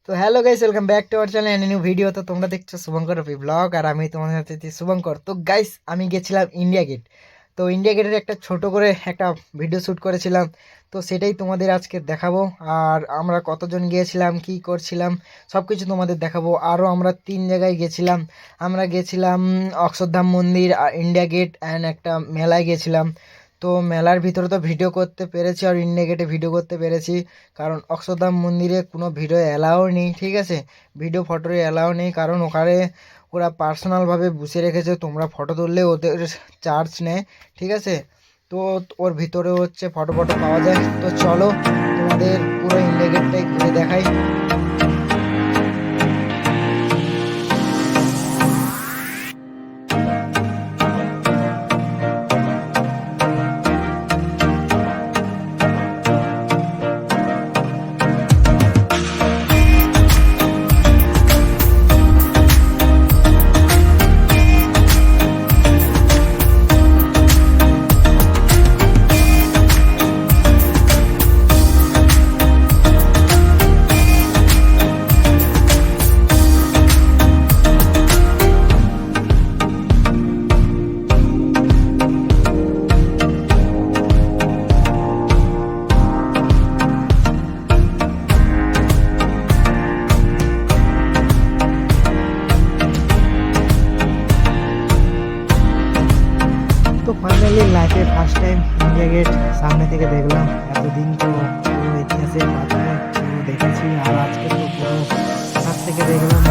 তো hello guys, welcome back to our channel and new video. তো তোমরা দেখছো শুভঙ্কর রফি ব্লগ, আর আমি তোমাদের সাথে আছি শুভঙ্কর। তো গাইস, আমি গেছিলাম ইন্ডিয়া গেট। তো ইন্ডিয়া গেটের একটা ছোট করে একটা ভিডিও শ্যুট করেছিলাম, তো সেটাই তোমাদের আজকে দেখাবো। আর আমরা কতজন গিয়েছিলাম, কি করছিলাম, সব কিছু তোমাদের দেখাবো। আরও আমরা 3 জায়গায় গেছিলাম। আমরা গেছিলাম অক্ষরধাম মন্দির, আর ইন্ডিয়া গেট অ্যান্ড একটা মেলায় গেছিলাম। তো মেলার ভিতরে তো ভিডিও করতে পেরেছি, আর ইন্ডিয়া গেটে ভিডিও করতে পেরেছি, কারণ অক্ষরধাম মন্দিরে কোনো ভিডিও অ্যালাও নেই, ঠিক আছে। ভিডিও ফটোর অ্যালাও নেই, কারণ ওখানে ওরা পার্সোনালভাবে বসে রেখেছে, তোমরা ফটো তুললে ওদের চার্জ নেয়, ঠিক আছে। তো ওর ভিতরে হচ্ছে ফটো ফটো পাওয়া যায়। তো চলো তোমাদের পুরো ইন্ডিয়া গেটটাই ঘুরে দেখাই। তো ফাইনালি লাইফে ফার্স্ট টাইম ইন্ডিয়া গেট সামনে থেকে দেখলাম। এতদিন তো পুরো ইতিহাসের পাতায় পুরো দেখেছি, আর আজকে তো পুরো কাছ থেকে দেখলাম।